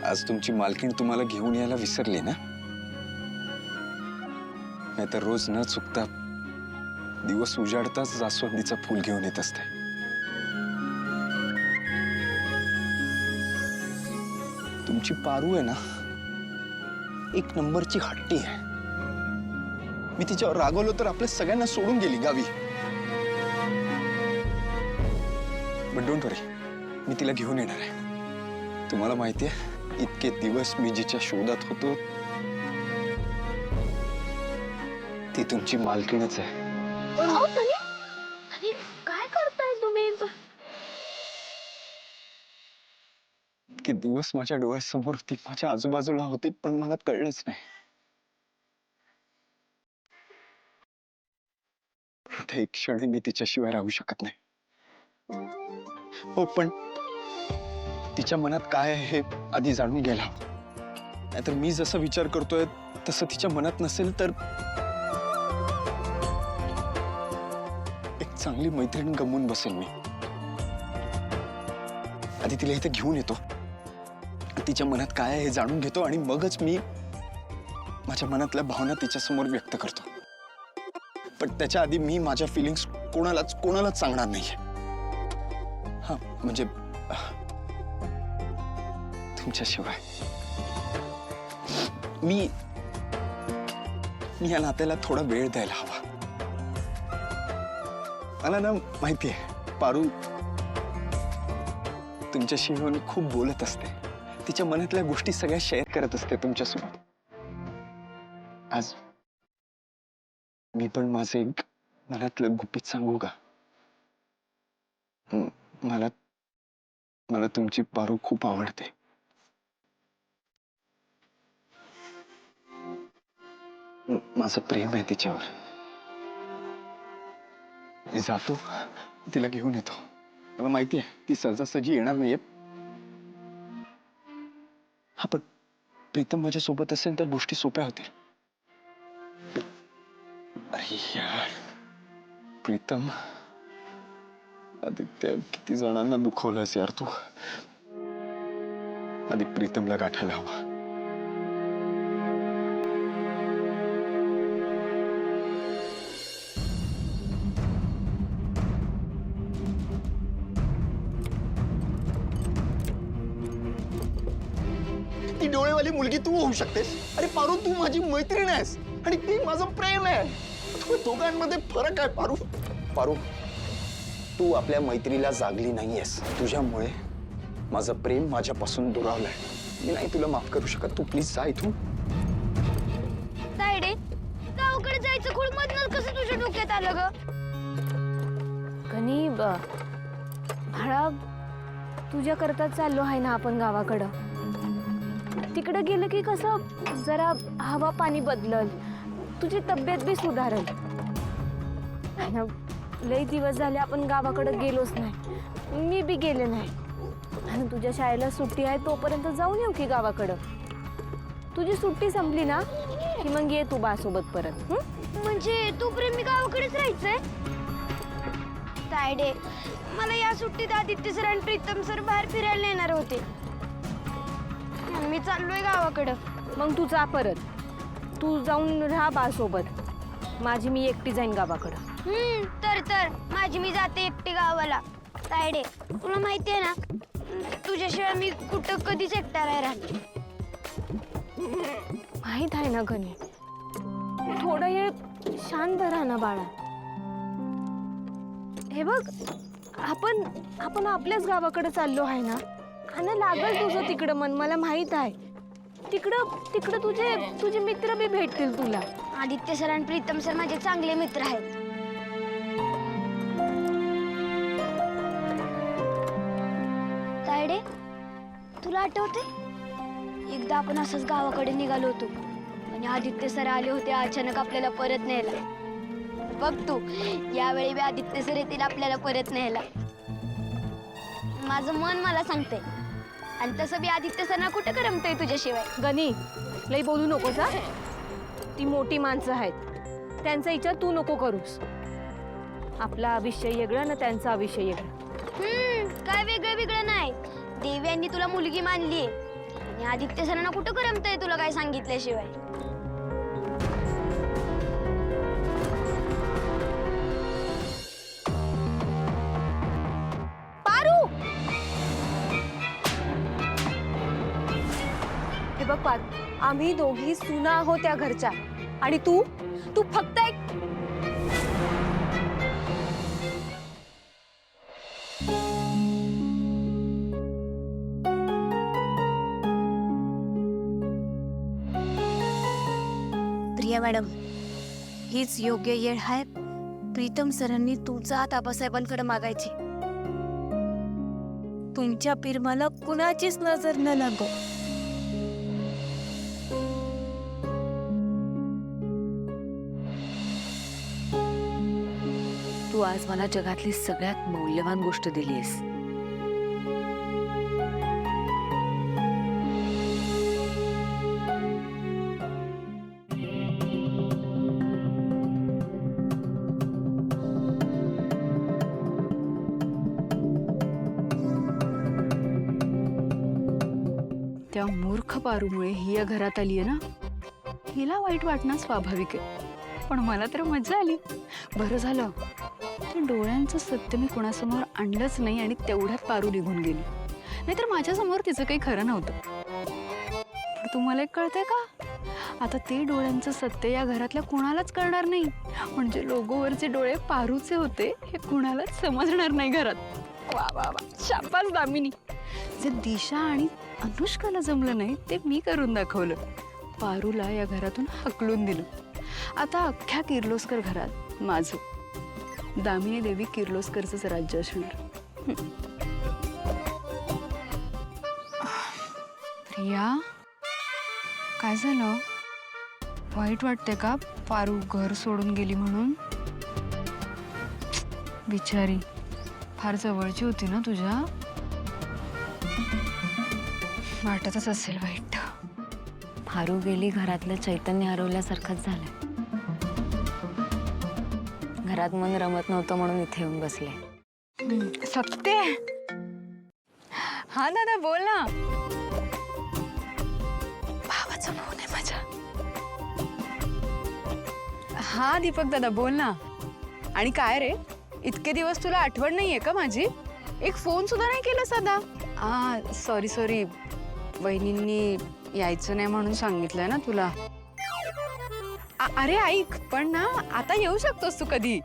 आज तुमची मालकीण तुम्हाला घेऊन यायला विसरली ना? नाहीतर रोज न चुकता दिवस उजाडताच जास्वंदीचं फूल घेऊन येत असते. तुमची पारू आहे ना, एक नंबरची हट्टी आहे. मी तिच्यावर रागवलो तर आपल्या सगळ्यांना सोडून गेली गावी. बट डोंट वरी, मी तिला घेऊन येणार आहे. तुम्हाला माहितीये, इतके दिवस मी जिच्या शोधात होतो ती तुमची मालकीणच आहे. काय करताय तुम्ही? इतके दिवस माझ्या डोळ्यासमोर ती माझ्या आजूबाजूला होती, पण मला कळलंच नाही. आता एक क्षण मी तिच्याशिवाय राहू शकत नाही. हो, पण तिच्या मनात काय आहे हे आधी जाणून घ्यायला हवं. नाहीतर मी जसं विचार करतोय तसं तिच्या मनात नसेल तर एक चांगली मैत्रीण गमवून बसेल मी. आधी तिला इथे घेऊन येतो, तिच्या मनात काय आहे हे जाणून घेतो आणि मगच मी माझ्या मनातल्या भावना तिच्यासमोर व्यक्त करतो. पण त्याच्या आधी मी माझ्या फिलिंग्स कोणालाच सांगणार नाहीये. हा, म्हणजे तुमच्याशिवाय. मी या नात्याला थोडा वेळ द्यायला हवा. मला ना माहितीये, पारू तुमच्याशी येऊन खूप बोलत असते. तिच्या मनातल्या गोष्टी सगळ्या शेअर करत असते तुमच्यासोबत. आज मी पण माझं एक मनातलं गुपित सांगू का? मला तुमची पारू खूप आवडते. माझं प्रेम आहे तिच्यावर. मी जातो, तिला घेऊन येतो. मला माहिती आहे ती सहजासहजी येणार नाहीये. हा, पण प्रीतम माझ्या सोबत असेल तर गोष्टी सोप्या होतील. अरे यार, प्रीतम, आदित्य, किती जणांना दुखवलंस यार तू. आधी प्रीतमला गाठायला हवा. ती डोळेवाली मुलगी तू होऊ शकतेस. अरे पारू, तू माझी मैत्रीण आहेस आणि ती माझं प्रेम आहे. दोघांमध्ये फरक आहे पारू. पारू, तू आपल्या मैत्रीला जागली नाहीयेस. तुझ्यामुळे माझं प्रेम माझ्यापासून दुरावलंय. मी नाही तुला माफ करू शकत. तू प्लीज जा इथून. तायडे, गावाकडे जायचं खुळमधनं कसं तुझ्या डोक्यात आलं ग? कनी बाळा, तुझ्या करता चाललो आहे ना आपण गावाकडं. तिकडे गेलं की कसं जरा हवा पाणी बदलल, तुझी तब्येत बी सुधारल. लई दिवस झाले आपण गावाकडे गेलोच नाही. मी बी गेले नाही. आणि तुझ्या शाळेला सुट्टी आहे तोपर्यंत जाऊन येऊ की गावाकडं. तुझी सुट्टी संपली ना की मग ये तू बासोबत परत. म्हणजे तोपर्यंत मी गावाकडेच राहायचंय? तायडे, मला या सुट्टीत आदित्य सर आणि प्रीतम सर बाहेर फिरायला येणार होते. मी चाललोय गावाकडं. मग तू जा परत. तू जाऊन राहा बासोबत. माझी मी एकटी जाईन गावाकडं. तर माझी मी जाते एकटी गावाला. तायडे, तुला माहिती आहे ना, तुझ्याशिवाय मी कुठं कधीच एकटा नाही राहत. माहित आहे ना गणी. थोडं वेळ शांत राहा ना बाळा. हे बघ, आपण आपल्याच गावाकडे चाललो आहे ना. खाणं लागल तुझं तिकडं मन, मला माहित आहे. तिकडं तुझे मित्र बी भेटतील तुला. आदित्य सर आणि प्रीतम सर माझे चांगले मित्र आहेत. तायडे, तुला आठवते एकदा आपण असंच गावाकडे निघालो होतो आणि आदित्य सर आले होते अचानक आपल्याला परत न्यायला. बघ तू, यावेळी बी आदित्य सर येतील आपल्याला परत न्यायला. माझं मन मला सांगते. आणि तसं बी आदित्य सरना कुठं करमतंय तुझ्याशिवाय. गणी, लई बोलू नकोस हा. ती मोठी माणसं आहेत, त्यांचा विचार तू नको करूस. आपला विषय वेगळा ना त्यांचा विषय वेगळा. काय वेगळं नाही. देवी यांनी तुला मुलगी मानलीये. आणि आदित्य सरांना कुठं करमतंय तुला काय सांगितल्याशिवाय? पारू, हे बघ पारू, आम्ही दोघी सुना आहोत त्या घरच्या, आणि तू तू फक्त एक प्रिया मॅडम, हीच योग्य येळ आहे प्रीतम सरांनी तुमचा हात आबासाहेबांकडे मागायची. तुमच्या पिरमाला कुणाचीच नजर न लागो. तू आज मला जगातली सगळ्यात मौल्यवान गोष्ट दिलीस. त्या मूर्ख पारूमुळे ही या घरात आली आहे ना, हिला वाईट वाटणं स्वाभाविक आहे. पण मला तर मजा आली. बरं झालं ते डोळ्यांचं सत्य मी कोणासमोर आणलंच नाही आणि तेवढ्यात पारू निघून गेली. नाहीतर माझ्यासमोर तिचं काही खरं नव्हतं. पण तुम्हाला एक कळतंय का, आता ते डोळ्यांचं सत्य या घरातल्या कुणालाच कळणार नाही. म्हणजे लोगोवरचे डोळे पारूचे होते हे कुणालाच समजणार नाही घरात. वा वा वा, शाबास दामिनी. जे दिशा आणि अनुष्काला जमलं नाही ते मी करून दाखवलं. पारूला या घरातून हकलून दिलं. आता अख्ख्या किर्लोस्कर घरात माझं दामिनी देवी किर्लोस्करचंच राज्य असणार. प्रिया, काय झालं? वाईट वाटते का पारू घर सोडून गेली म्हणून? बिचारी फार जवळची होती ना तुझ्या. वाटतच असेल वाईट. पारू गेली, घरातलं चैतन्य हरवल्यासारखंच झालंय. घरात मन रमत नव्हतं म्हणून इथे येऊन बसले. सत्य? हा दादा बोल ना. भावाचा फोन आहे माझ्या. हा दीपक दादा बोल ना. आणि काय रे, इतके दिवस तुला आठवण नाहीये का माझी? एक फोन सुद्धा नाही केला साधा. सॉरी वहिनींनी यायचं नाही म्हणून सांगितलंय ना तुला. अरे ऐक, पण ना आता येऊ शकतोस तू कधी.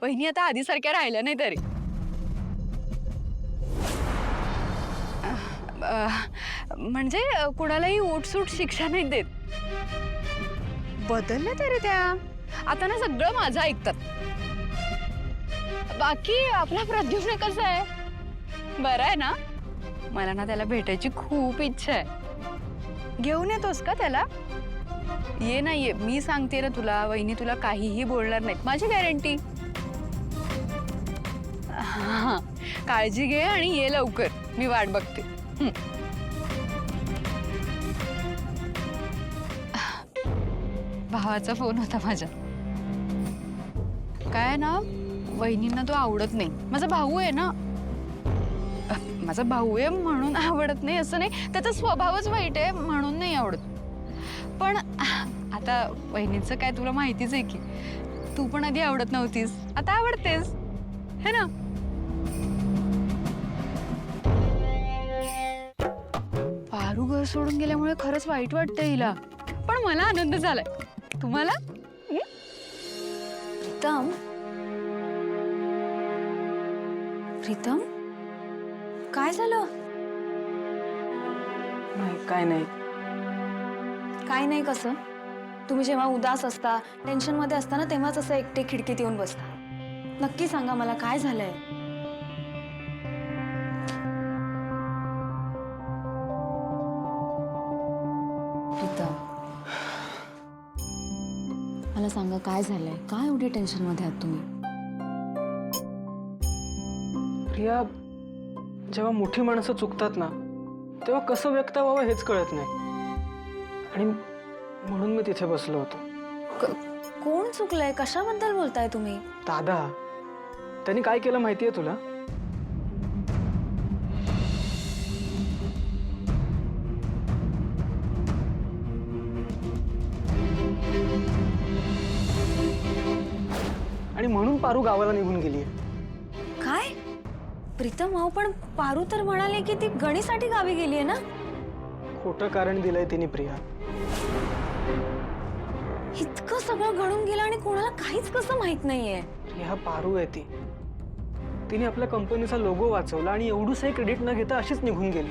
वहिनी आता आधीसारख्या राहिल्या नाही तरी. म्हणजे कुणालाही उठसूट शिक्षा नाही देत. बदलल्या तरी त्या आता ना सगळं माझं ऐकतात. बाकी आपला प्रद्युम्न कसं आहे? बरं आहे ना? मला ना त्याला भेटायची खूप इच्छा आहे. घेऊन येतोस का त्याला? ये ना ये, मी सांगते ना तुला, वहिनी तुला काहीही बोलणार नाहीत, माझी गॅरंटी. हा, काळजी घे आणि ये लवकर, मी वाट बघते. भावाचा फोन होता माझ्या. काय ना, वहिनींना तो आवडत नाही. माझा भाऊ आहे ना, माझा भाऊ आहे म्हणून आवडत नाही असं नाही, त्याचा स्वभावच वाईट आहे म्हणून नाही आवडत. पण आता वहिनींचं काय तुला माहितीच आहे की, तू पण आधी आवडत नव्हतीस, आता आवडतेस है ना. पारू घर सोडून गेल्यामुळे खरंच वाईट वाटतंय हिला, पण मला आनंद झालाय. तुम्हाला? प्रीतम, प्रीतम, काय झालं? नाही, काय नाही. काय नाही कसं? तुम्ही जेव्हा उदास असता, टेन्शन मध्ये असता ना, तेव्हाच असं एकटे खिडकीत येऊन बसता. नक्की सांगा मला काय झालंय? प्रीतम, मला सांगा काय झालंय? काय एवढी टेन्शन मध्ये आहात तुम्ही? प्रिया, जेव्हा मोठी माणसं चुकतात ना, तेव्हा कसं व्यक्त व्हावं हेच कळत नाही. आणि म्हणून मी तिथे बसलो होतो. कोण चुकलंय? कशाबद्दल बोलताय तुम्ही? दादा, त्यांनी काय केलं माहितीये तुला? म्हणून पारू गावाला निघून गेली. काय प्रीतम अहो, पण पारू तर म्हणाले की ती गणीसाठी गावी गेलीये ना. खोटं कारण दिलंय तिने प्रिया. इतकं सगळं घडून गेलं आणि कोणाला काहीच कसं माहित नाहीये. प्रिया पारू आहे ती. तिने आपल्या कंपनीचा लोगो वाचवला आणि एवढंसही क्रेडिट न घेता अशीच निघून गेली.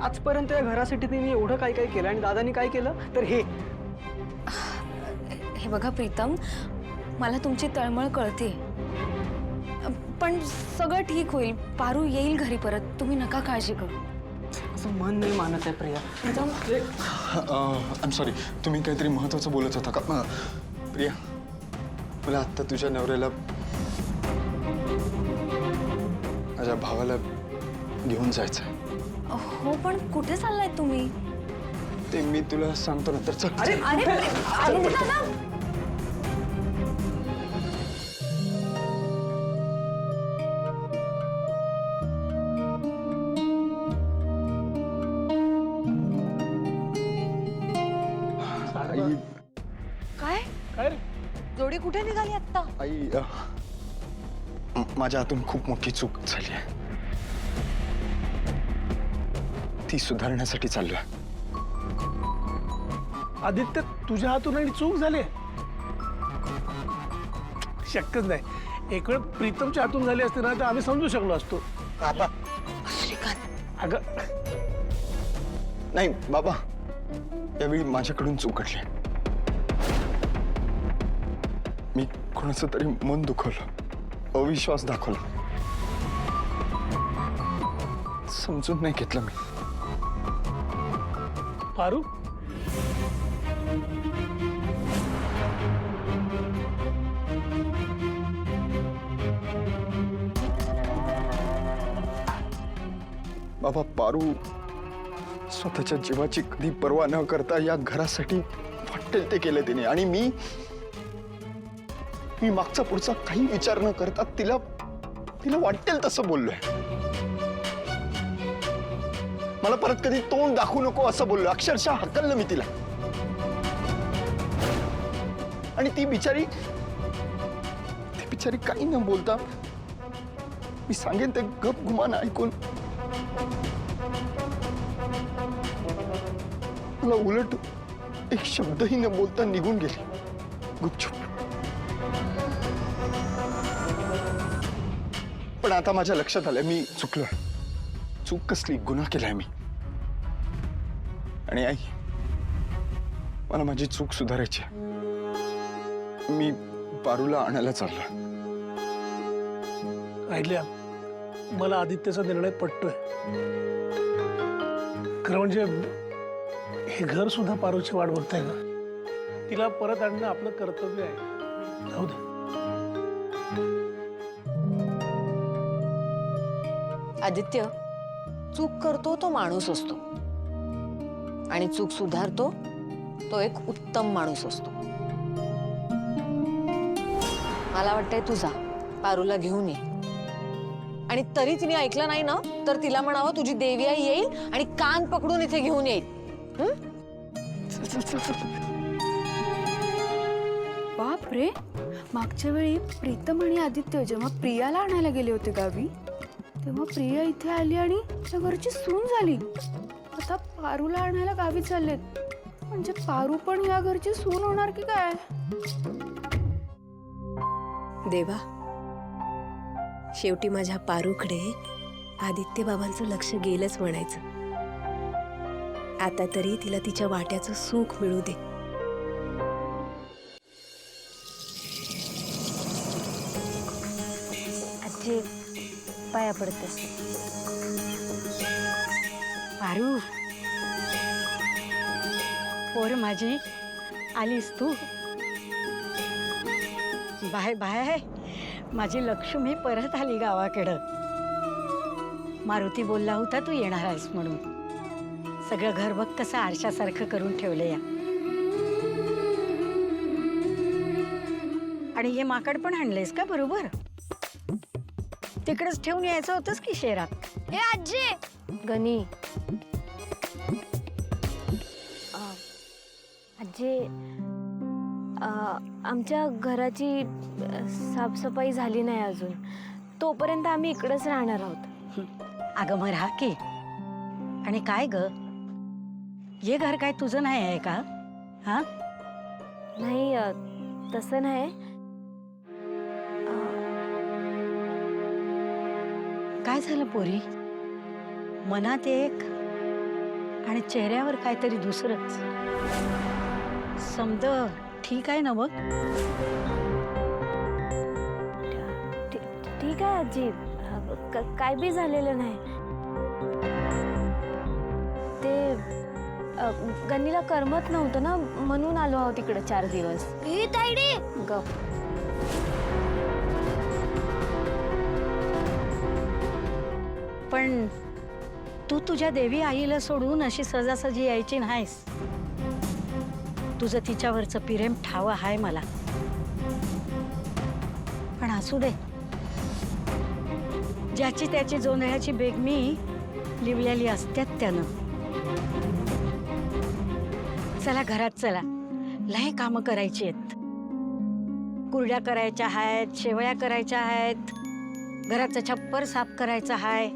आजपर्यंत या घरासाठी तिने एवढं काय काय केलं आणि दादानी काय केलं तर हे. हे बघा प्रीतम, मला तुमची तळमळ कळते, पण सगळं ठीक होईल. पारू येईल घरी परत, तुम्ही नका काळजी करू. असं मन नाही मानत आहे Priya. Pritam I am sorry, तुम्ही काहीतरी महत्वाचं बोलत होता का? प्रिया, मला आत्ता तुझ्या नवऱ्याला, माझ्या भावाला घेऊन जायचं आहे. हो, पण कुठे चाललाय तुम्ही? ते मी तुला सांगतो नंतर. चल. अरे दादा, आई, काय काय रे? जोडी कुठे निघाली आता? आई, माझ्या हातून खूप मोठी चूक झाली आहे. ती सुधारण्यासाठी चाललोय. आदित्य, तुझ्या हातून आणि चूक झाली? शक्यच नाही. एक वेळ प्रीतमच्या हातून झाली असते ना तर आम्ही समजू शकलो असतो. बाबा, श्रीकांत, अगं नाही बाबा, यावेळी माझ्याकडून चूक घडली. मी कोणाचं तरी मन दुखवलं, अविश्वास दाखवला, समजून नाही घेतलं मी. पारू, बाबा, पारू स्वतःच्या जीवाची कधी पर्वा न करता या घरासाठी वाटेल ते केलं तिने. आणि मी मागचा पुढचा काही विचार न करता तिला वाटेल तसं बोललोय. मला परत कधी तोंड दाखवू नको असं बोललो. अक्षरशः हकललं मी तिला. आणि ती बिचारी काही न बोलता, मी सांगेन ते गप गुमान ऐकून मला उलट एक शब्दही न बोलता निघून गेली गुपचूप. पण आता माझ्या लक्षात आलंय मी चुकलोय. चूक कसली, गुन्हा केलाय मी. आणि आई, मला माझी चूक सुधारायची आहे. मी पारूला आणायला चाललोय. राहिल्या, मला आदित्यचा निर्णय पटतोय. खरं म्हणजे हे घर सुद्धा पारूची वाट बघताय का? तिला परत आणणं आपलं कर्तव्य आहे. जाऊ दे. आदित्य, चूक करतो तो माणूस असतो आणि चूक सुधारतो तो एक उत्तम माणूस असतो. मला वाटतंय तू जा, पारूला घेऊन ये. आणि तरी तिने ऐकलं नाही ना तर तिला म्हणावं तुझी देवी आई येईल आणि कान पकडून इथे घेऊन येईल. बाप रे, मागच्या वेळी प्रीतम आणि आदित्य जेव्हा प्रियाला आणायला गेले होते गावी, तेव्हा प्रिया इथे आली आणि त्या घरची सून झाली. आता पारूला आणायला गावी चाललेत, म्हणजे पारू पण या घरची सून होणार की काय? देवा, शेवटी माझ्या पारूकडे आदित्य बाबांचं लक्ष गेलंच म्हणायचं. आता तरी तिला तिच्या वाट्याचं सुख मिळू दे. आजी, पाया पडते. पारू, पोर माझी, आलीस तू? बाय बाय, माझी लक्ष्मी परत आली गावाकडं. मारुती बोलला होता तू येणार आहेस म्हणून. सगळं घर बघ कसं आरशासारखं करून ठेवलंय. आणि हे माकड पण आणलेस का बरोबर? तिकडेच ठेवून यायचं होतंस की शेरात? हे आजी, गणी, आजी, आमच्या घराची साफसफाई झाली नाही अजून. तोपर्यंत आम्ही इकडेच राहणार आहोत. अगं मग राहा की. आणि काय ग, हे घर काय तुझं नाही आहे का? हा, नाही तसं नाही. काय झालं पोरी? मनात एक आणि चेहऱ्यावर काहीतरी दुसरंच. समज ठीक आहे ना बघ? ठीक आहे आजी, काय बी झालेलं नाही. ते गन्नीला करमत नव्हतं ना, म्हणून आलो आहोत तिकडे 4 दिवस. हे ताईडे, गप. पण तू तुझ्या देवी आईला सोडून अशी सहजासहजी यायची नाहीस. तुझं तिच्यावरचं प्रेम ठाव आहे मला. पण असू दे, ज्याची त्याची जोंधळ्याची बेगमी लिवलेली असत्यात त्यानं. चला घरात चला, लय कामं करायची आहेत. कुरड्या करायच्या आहेत, शेवया करायच्या आहेत, घराचं छप्पर साफ करायचं आहे.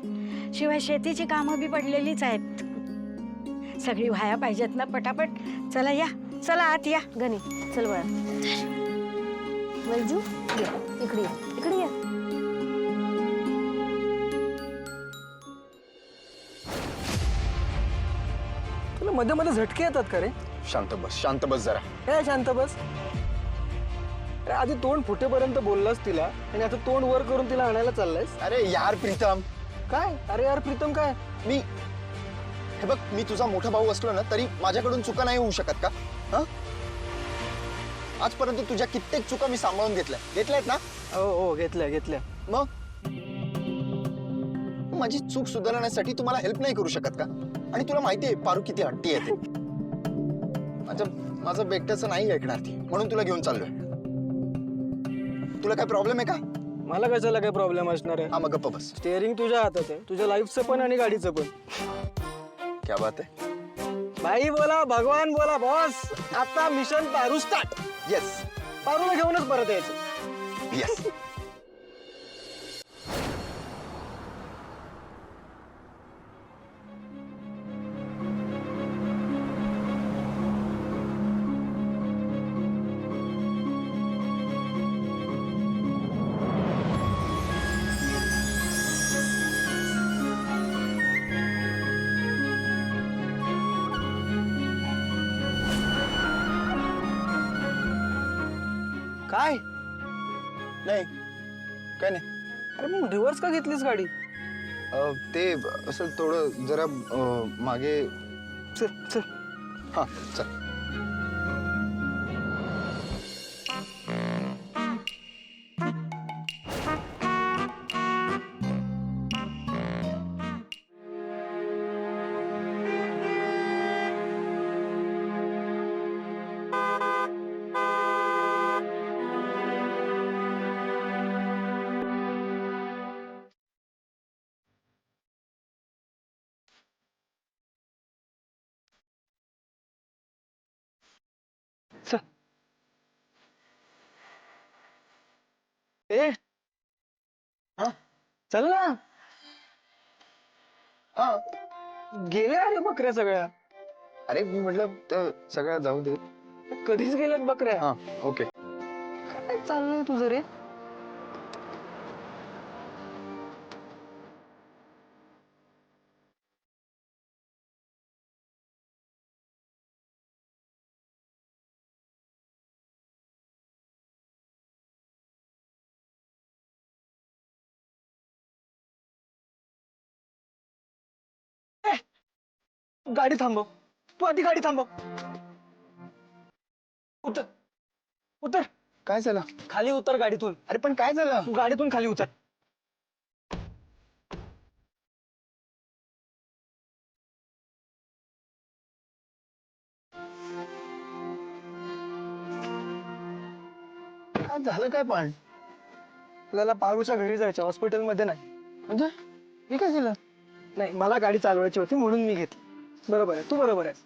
शिवाय शेतीची कामं बी पडलेलीच आहेत. सगळी व्हाया पाहिजेत ना पटापट. चला या, चला आत या. गणी चल बळा. वैजू ये, इकडे ये, इकडे ये. तुला मध्ये मध्ये झटके येतात का रे? शांत बस जरा. काय शांत बस? अरे आधी तोंड फुटेपर्यंत बोललास तिला आणि आता तोंड वर करून तिला आणायला चाललायस. अरे यार प्रीतम, काय? अरे यार प्रीतम काय? हे बघ, मी तुझा मोठा भाऊ असलो ना तरी माझ्याकडून चुका नाही होऊ शकत का? हा, आजपर्यंत तुझ्या कित्येक चुका मी सांभाळून घेतल्यात ना. हो घेतल्या. मग माझी चूक सुधारण्यासाठी तुम्हाला हेल्प नाही करू शकत का? आणि तुला माहितीये पारू किती हट्टी आहे ते. माझं बेकट्याचं नाही ऐकणार ती, म्हणून तुला घेऊन चाललोय. तुला काय प्रॉब्लेम आहे का? मला कशाला काय प्रॉब्लेम असणार आहे? हा मग गप्प बस. स्टेअरिंग तुझ्या हातात आहे, तुझ्या लाईफचं पण आणि गाडीचं पण. क्या बात आहे. भाई बोला, भगवान बोला, बॉस. आता मिशन पारू स्टार्ट. येस पारूला घेऊनच परत यायचं. येस. काय? नाही काय नाही. अरे मग रिव्हर्स का घेतलीस गाडी? ते असं थोडं जरा मागे. चल. हा चल. ए हा? चल ना. हा. गेल्या अरे बकऱ्या सगळ्या. अरे मी म्हटलं तर सगळ्या जाऊ दे. कधीच गेल्यात बकऱ्या. हा ओके. काय चाललंय तुझं रे? गाडी थांबव. तू आधी गाडी थांबव. उतर. काय झालं? खाली उतर गाडीतून. अरे पण काय झालं? तू गाडीतून खाली उतर. काय झालं काय पण? आपल्याला पारूच्या घरी जायचं, हॉस्पिटलमध्ये नाही. म्हणजे हे काय केलं? नाही, मला गाडी चालवायची होती म्हणून मी घेतली. बरोबर आहे, तू बरोबर आहेस.